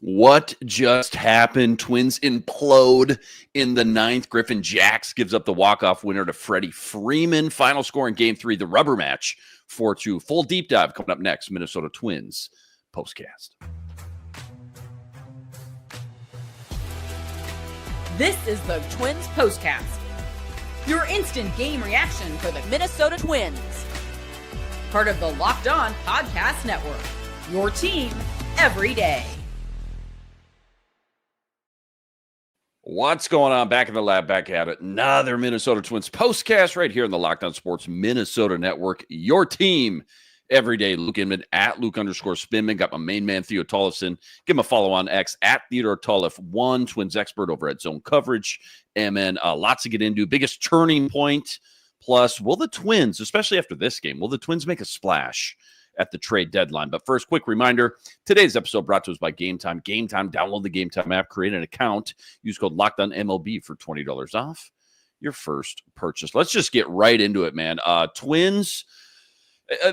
What just happened? Twins implode in the ninth. Griffin Jax gives up the walk-off winner to Freddie Freeman. Final score in Game 3, the rubber match, 4-2. Full deep dive coming up next. Minnesota Twins postcast. This is the Twins postcast. Your instant game reaction for the Minnesota Twins. Part of the Locked On Podcast Network. Your team every day. What's going on? Back in the lab, back at it. Another Minnesota Twins postcast right here in the Locked On Sports Minnesota Network. Your team every day. Luke Inman at Luke_Spinman. Got my main man, Theo Tollefson. Give him a follow on X at Theodore Tollef1, Twins expert over at Zone Coverage. And then lots to get into. Biggest turning point. Plus, will the Twins, especially after this game, will the Twins make a splash at the trade deadline? But first, quick reminder, today's episode brought to us by Game Time. Game Time, download the Game Time app, create an account, use code LOCKEDONMLB for $20 off your first purchase. Let's just get right into it, man. Twins,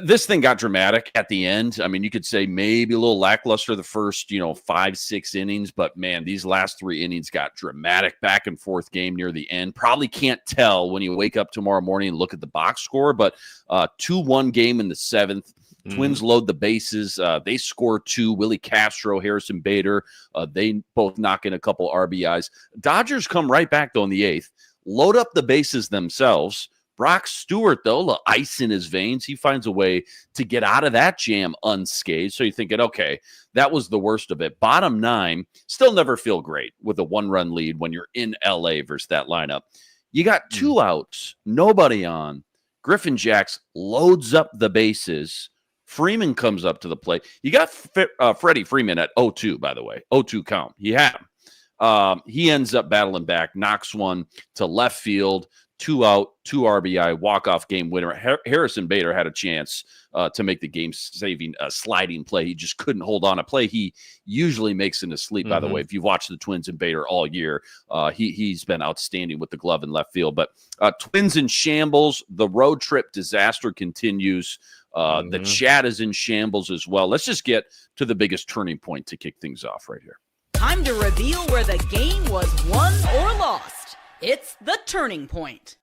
this thing got dramatic at the end. I mean, you could say maybe a little lackluster the first, 5-6 innings, but man, these last 3 innings got dramatic, back and forth game near the end. Probably can't tell when you wake up tomorrow morning and look at the box score, but 2-1 game in the 7th. Twins load the bases. They score 2. Willie Castro, Harrison Bader, they both knock in a couple RBIs. Dodgers come right back, though, in the 8th. Load up the bases themselves. Brock Stewart, though, a little ice in his veins. He finds a way to get out of that jam unscathed. So you're thinking, okay, that was the worst of it. Bottom 9, still never feel great with a 1-run lead when you're in L.A. versus that lineup. You got 2 outs, nobody on. Griffin Jax loads up the bases. Freeman comes up to the plate. You got Freddie Freeman at 0-2, by the way. 0-2 count. He had him. He ends up battling back, knocks one to left field, 2 out, 2 RBI, walk-off game winner. Harrison Bader had a chance to make the game-saving sliding play. He just couldn't hold on. A play he usually makes in his sleep, by the way. If you've watched the Twins and Bader all year, he's been outstanding with the glove in left field. But Twins in shambles. The road trip disaster continues. The chat is in shambles as well. Let's just get to the biggest turning point to kick things off right here. Time to reveal where the game was won or lost. It's the turning point.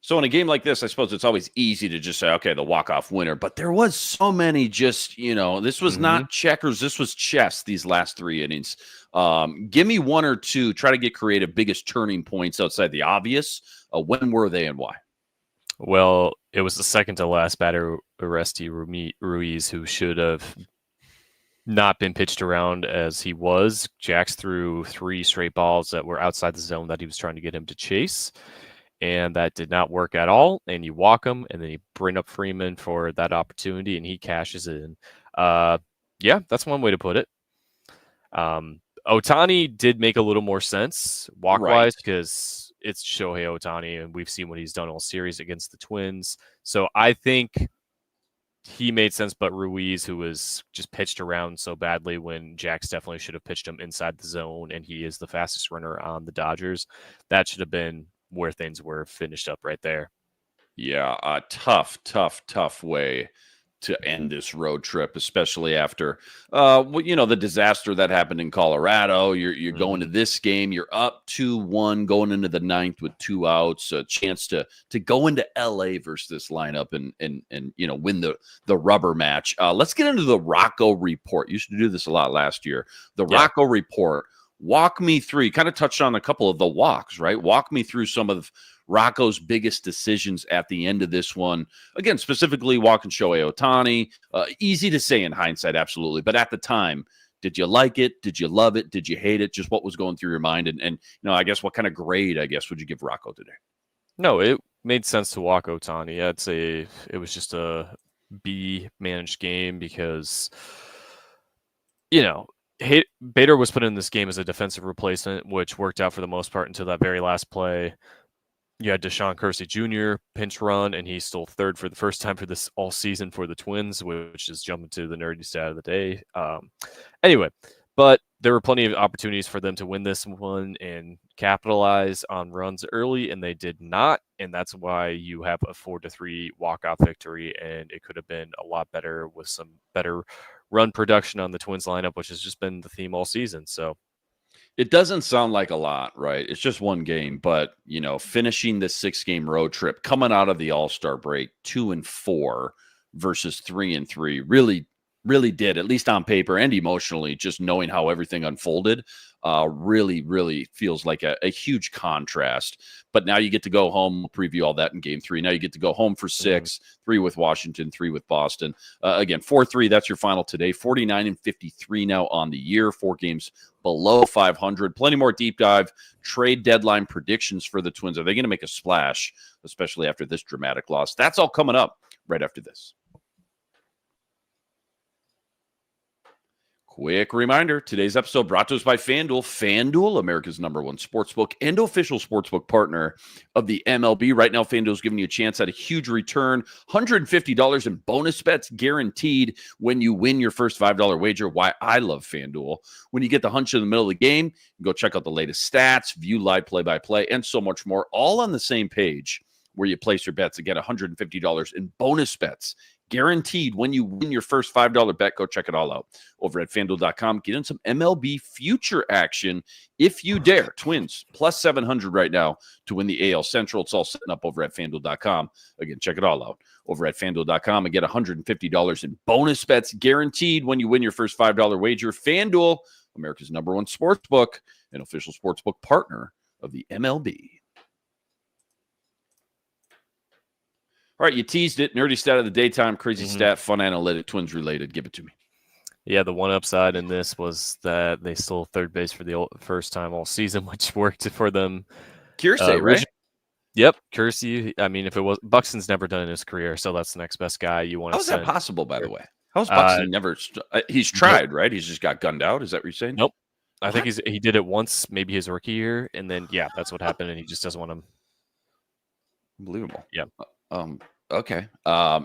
So in a game like this, I suppose it's always easy to just say, okay, the walk-off winner. But there was so many just, this was not checkers. This was chess these last 3 innings. Give me 1 or 2. Try to get creative. Biggest turning points outside the obvious. When were they and why? Well, it was the second to last batter, Oresty Ruiz, who should have not been pitched around as he was. Jax threw 3 straight balls that were outside the zone that he was trying to get him to chase, and that did not work at all. And you walk him, and then you bring up Freeman for that opportunity, and he cashes it in. Yeah, that's one way to put it. Ohtani did make a little more sense walk-wise because it's Shohei Ohtani, and we've seen what he's done all series against the Twins. So I think he made sense, but Ruiz, who was just pitched around so badly when Jax definitely should have pitched him inside the zone, and he is the fastest runner on the Dodgers, that should have been where things were finished up right there. Yeah, a tough way to end this road trip, especially after, the disaster that happened in Colorado. You're going to this game. You're up 2-1 going into the 9th with 2 outs. A chance to go into LA versus this lineup and win the rubber match. Let's get into the Rocco report. Used to do this a lot last year. The Rocco report. Walk me through. You kind of touched on a couple of the walks, right? Walk me through some of Rocco's biggest decisions at the end of this one. Again, specifically walking Shohei Ohtani. Easy to say in hindsight, absolutely. But at the time, did you like it? Did you love it? Did you hate it? Just what was going through your mind? And I guess what kind of grade, would you give Rocco today? No, it made sense to walk Ohtani. I'd say it was just a B managed game because, Bader was put in this game as a defensive replacement, which worked out for the most part until that very last play. You had Deshaun Kersey Jr. pinch run, and he stole third for the first time for this all season for the Twins, which is jumping to the nerdy stat of the day. Anyway, but there were plenty of opportunities for them to win this one and capitalize on runs early, and they did not. And that's why you have a 4-3 walk-off victory, and it could have been a lot better with some better run production on the Twins lineup, which has just been the theme all season. So it doesn't sound like a lot, right? It's just one game, but finishing the 6-game road trip, coming out of the All-Star break, 2-4 versus 3-3, really did, at least on paper and emotionally, just knowing how everything unfolded, really feels like a huge contrast. But now you get to go home. We'll preview all that in game 3. Now you get to go home for 6, 3 with Washington, 3 with Boston. Again, 4-3, that's your final today. 49-53 now on the year, 4 games below 500. Plenty more deep dive trade deadline predictions for the Twins. Are they going to make a splash, especially after this dramatic loss? That's all coming up right after this. Quick reminder, today's episode brought to us by FanDuel. FanDuel, America's #1 sportsbook and official sportsbook partner of the MLB. Right now, FanDuel is giving you a chance at a huge return, $150 in bonus bets guaranteed when you win your first $5 wager. Why I love FanDuel. When you get the hunch in the middle of the game, you go check out the latest stats, view live play-by-play, and so much more, all on the same page where you place your bets. Again, $150 in bonus bets guaranteed when you win your first $5 bet. Go check it all out over at FanDuel.com. Get in some MLB future action if you dare. Twins plus 700 right now to win the AL Central. It's all setting up over at FanDuel.com. Again, check it all out over at FanDuel.com and get $150 in bonus bets guaranteed when you win your first $5 wager. FanDuel, America's #1 sportsbook and official sportsbook partner of the MLB. All right, you teased it. Nerdy stat of the daytime, crazy stat, fun analytic, Twins related. Give it to me. Yeah, the one upside in this was that they stole third base for the first time all season, which worked for them. Kersey, right? Yep, Kersey. I mean, if it was Buxton's never done in his career, so that's the next best guy you want to send. How is that possible, by the way? How's Buxton never? He's tried, right? He's just got gunned out. Is that what you're saying? Nope. I think he did it once, maybe his rookie year, and then that's what happened, and he just doesn't want him. Unbelievable. Yeah. Okay.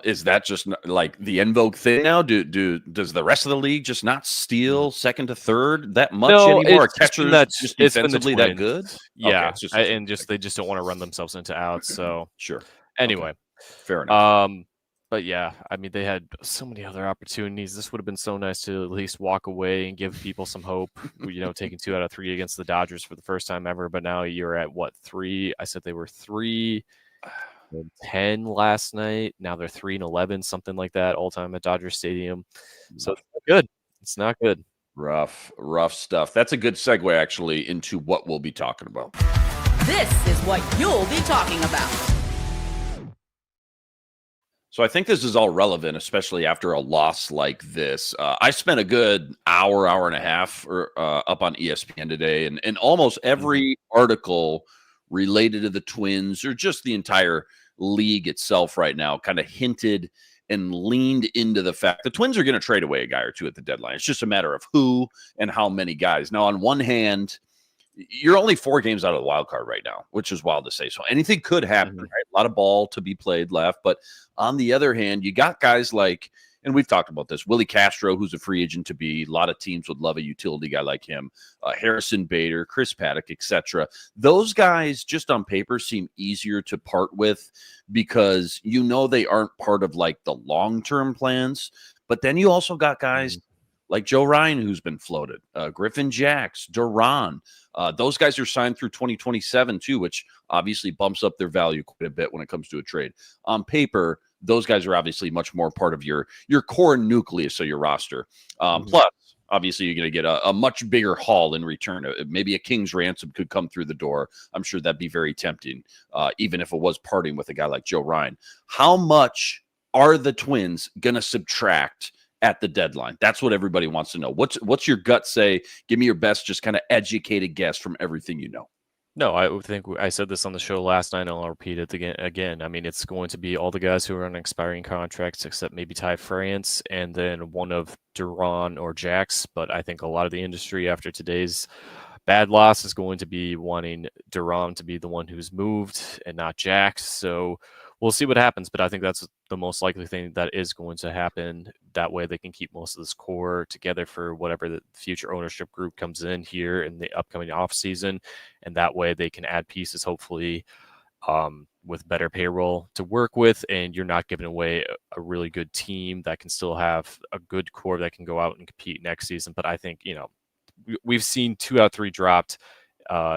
Is that just like the en vogue thing now? Does the rest of the league just not steal second to third that much anymore? Catchers just defensively that good? Yeah, okay, and they just don't want to run themselves into outs. So sure. Anyway, okay. Fair enough. But yeah, I mean, they had so many other opportunities. This would have been so nice to at least walk away and give people some hope. Taking 2 out of 3 against the Dodgers for the first time ever. But now you're at what, 3? I said they were 3-10 last night. Now they're 3-11, something like that, all time at Dodger Stadium. So it's not good. It's not good. Rough stuff. That's a good segue actually into what we'll be talking about. This is what you'll be talking about. So I think this is all relevant, especially after a loss like this. I spent a good hour and a half up on ESPN today, and almost every article related to the Twins or just the entire league itself right now kind of hinted and leaned into the fact the Twins are going to trade away a guy or two at the deadline. It's just a matter of who and how many guys. Now, on one hand, you're only 4 games out of the wild card right now, which is wild to say. So anything could happen, right? A lot of ball to be played left. But on the other hand, you got guys like, and we've talked about this, Willie Castro, who's a free agent to be. A lot of teams would love a utility guy like him. Harrison Bader, Chris Paddock, etc. Those guys, just on paper, seem easier to part with because they aren't part of like the long-term plans. But then you also got guys like Joe Ryan, who's been floated, Griffin Jacks, Duran. Those guys are signed through 2027 too, which obviously bumps up their value quite a bit when it comes to a trade. On paper, those guys are obviously much more part of your core nucleus of your roster. Plus, obviously, you're going to get a much bigger haul in return. Maybe a king's ransom could come through the door. I'm sure that'd be very tempting, even if it was parting with a guy like Joe Ryan. How much are the Twins going to subtract at the deadline? That's what everybody wants to know. What's your gut say? Give me your best, just kind of educated guess from everything you know. No, I think I said this on the show last night, and I'll repeat it again. I mean, it's going to be all the guys who are on expiring contracts, except maybe Ty France, and then one of Duran or Jax. But I think a lot of the industry after today's bad loss is going to be wanting Duran to be the one who's moved and not Jax. So we'll see what happens, but I think that's the most likely thing that is going to happen. That way they can keep most of this core together for whatever the future ownership group comes in here in the upcoming offseason, and that way they can add pieces, hopefully, with better payroll to work with, and you're not giving away a really good team that can still have a good core that can go out and compete next season. But I think, we've seen 2 out of 3 dropped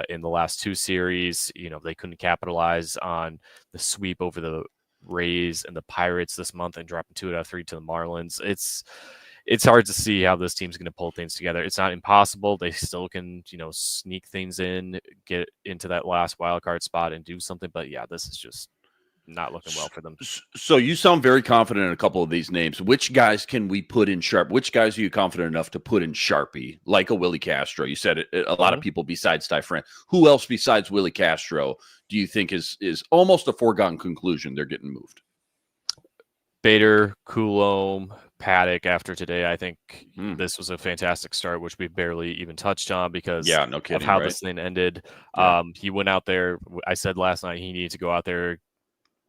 in the last 2 series. They couldn't capitalize on the sweep over the Rays and the Pirates this month and dropping 2 out of 3 to the Marlins. It's hard to see how this team's going to pull things together. It's not impossible. They still can, sneak things in, get into that last wild card spot and do something. But yeah, this is just not looking well for them. So you sound very confident in a couple of these names. Which guys can we put in Sharp? Which guys are you confident enough to put in Sharpie, like a Willie Castro? You said a lot of people besides Ty France. Who else besides Willie Castro do you think is almost a foregone conclusion they're getting moved? Bader, Coulombe, Paddock after today. I think this was a fantastic start, which we barely even touched on because no kidding, of how right? this thing ended. Yeah. He went out there. I said last night he needed to go out there,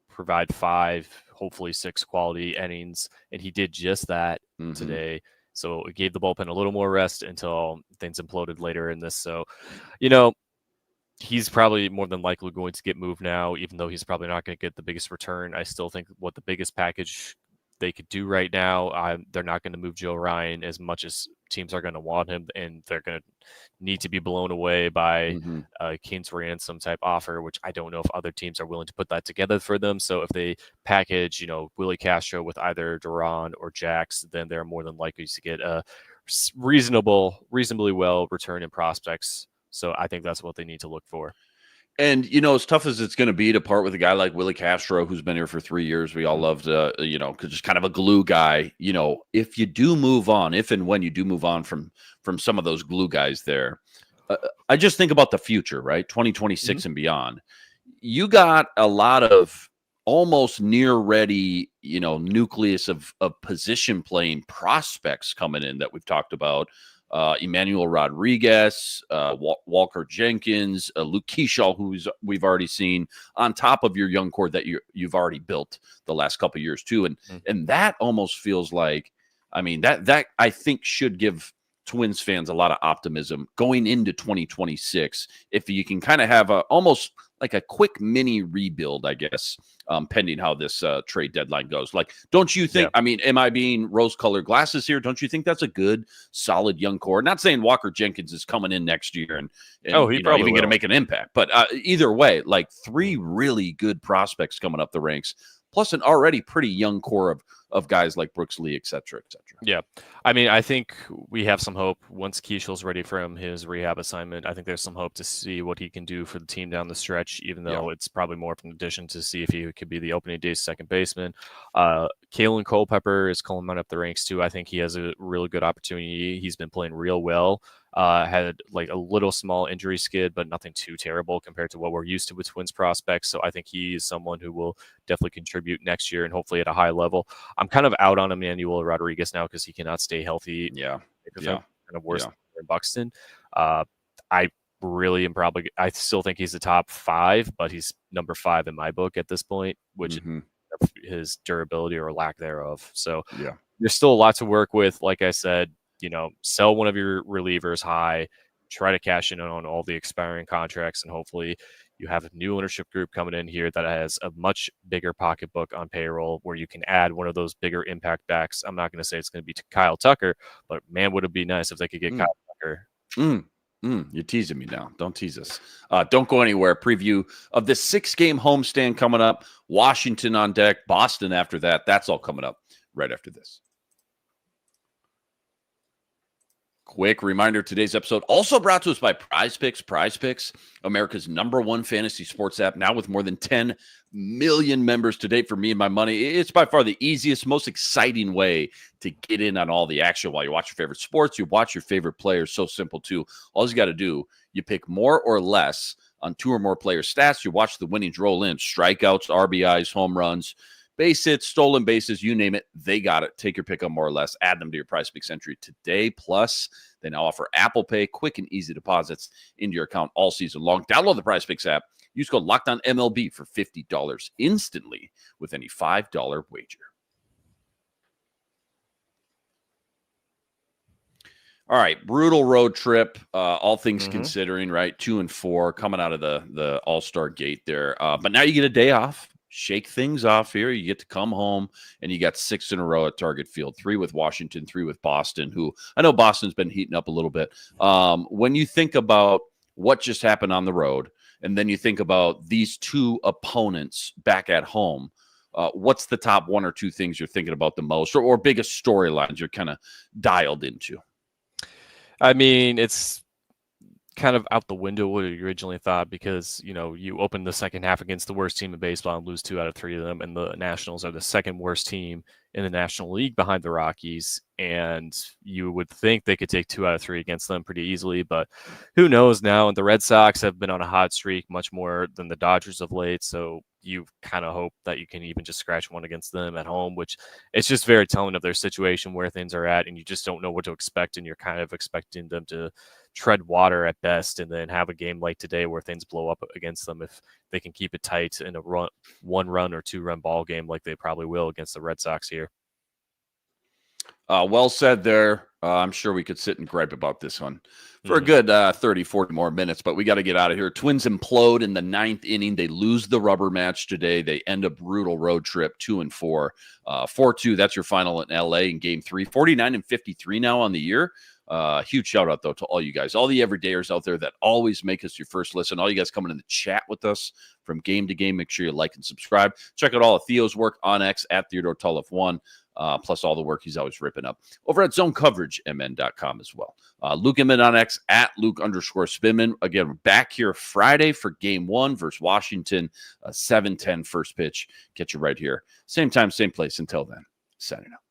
provide 5, hopefully 6 quality innings, and he did just that today. So it gave the bullpen a little more rest until things imploded later in this. So, he's probably more than likely going to get moved now, even though he's probably not going to get the biggest return. I still think what the biggest package they could do right now, they're not going to move Joe Ryan as much as teams are going to want him, and they're going to need to be blown away by King's ransom type offer, which I don't know if other teams are willing to put that together for them. So if they package, Willie Castro with either Duran or Jax, then they're more than likely to get a reasonably well return in prospects. So I think that's what they need to look for. And, as tough as it's going to be to part with a guy like Willie Castro, who's been here for 3 years, we all loved, just kind of a glue guy. If you do move on, if and when you do move on from some of those glue guys there, I just think about the future, right? 2026 and beyond. You got a lot of almost near ready, nucleus of position playing prospects coming in that we've talked about. Emmanuel Rodriguez, Walker Jenkins, Luke Keyshaw, who we've already seen, on top of your young core that you've already built the last couple of years too, and that almost feels like, that I think should give Twins fans a lot of optimism going into 2026. If you can kind of have almost like a quick mini rebuild, I guess, pending how this trade deadline goes. Like, don't you think, am I being rose-colored glasses here? Don't you think that's a good, solid young core? Not saying Walker Jenkins is coming in next year and he probably even going to make an impact. But either way, like 3 really good prospects coming up the ranks, plus an already pretty young core of guys like Brooks Lee, et cetera, et cetera. Yeah. I think we have some hope once Keishel's ready from his rehab assignment. I think there's some hope to see what he can do for the team down the stretch, even though it's probably more of an addition to see if he could be the opening day second baseman. Kalen Culpepper is climbing up the ranks too. I think he has a really good opportunity. He's been playing real well. Had like a little small injury skid, but nothing too terrible compared to what we're used to with Twins prospects. So I think he is someone who will definitely contribute next year and hopefully at a high level. I'm kind of out on Emmanuel Rodriguez now because he cannot stay healthy. Kind of worse than Buxton. I really am I still think he's the top 5, but he's number 5 in my book at this point, which is his durability or lack thereof. So there's still a lot to work with. Like I said, sell one of your relievers high, try to cash in on all the expiring contracts, and hopefully you have a new ownership group coming in here that has a much bigger pocketbook on payroll where you can add one of those bigger impact backs. I'm not going to say it's going to be Kyle Tucker, but man, would it be nice if they could get Kyle Tucker. You're teasing me now. Don't tease us. Don't go anywhere. Preview of the 6-game homestand coming up. Washington on deck, Boston after that. That's all coming up right after this. Quick reminder, today's episode also brought to us by Prize Picks. Prize Picks, America's #1 fantasy sports app, now with more than 10 million members to date. For me and my money, it's by far the easiest, most exciting way to get in on all the action while you watch your favorite sports, you watch your favorite players. So simple, too. All you got to do, you pick more or less on 2 or more player stats. You watch the winnings roll in, strikeouts, RBIs, home runs, base hits, stolen bases, you name it, they got it. Take your pick on more or less. Add them to your Prize Picks entry today. Plus, they now offer Apple Pay, quick and easy deposits into your account all season long. Download the Prize Picks app. Use code LOCKEDONMLB for $50 instantly with any $5 wager. All right, brutal road trip. All things Mhm. considering, right? 2-4 coming out of the All-Star gate there. But now you get a day off. Shake things off here. You get to come home, and you got 6 in a row at Target Field. 3 with Washington, 3 with Boston. Who I know Boston's been heating up a little bit. When you think about what just happened on the road, and then you think about these two opponents back at home, what's the top 1 or 2 things you're thinking about the most, or biggest storylines you're kind of dialed into? I mean, it's kind of out the window what you originally thought because, you open the second half against the worst team in baseball and lose 2 out of 3 of them. And the Nationals are the second worst team in the National League behind the Rockies. And you would think they could take 2 out of 3 against them pretty easily, but who knows now? And the Red Sox have been on a hot streak much more than the Dodgers of late. So you kind of hope that you can even just scratch one against them at home, which it's just very telling of their situation, where things are at. And you just don't know what to expect. And you're kind of expecting them to tread water at best and then have a game like today where things blow up against them if they can keep it tight in a 1-run or 2-run ball game like they probably will against the Red Sox here. Well said there. I'm sure we could sit and gripe about this one for a good 30, 40 more minutes, but we got to get out of here. Twins implode in the 9th inning. They lose the rubber match today. They end a brutal road trip, 2-4. 4-2, that's your final in LA in game 3. 49-53 now on the year. Huge shout out, though, to all you guys, all the everydayers out there that always make us your first listen. All you guys coming in the chat with us from game to game. Make sure you like and subscribe. Check out all of Theo's work on X at Theodore Tulloff 1. Plus all the work he's always ripping up over at zonecoveragemn.com as well. Luke Inman on X at Luke_Spinman. Again, we're back here Friday for game 1 versus Washington, 7:10 first pitch. Catch you right here. Same time, same place. Until then, signing out.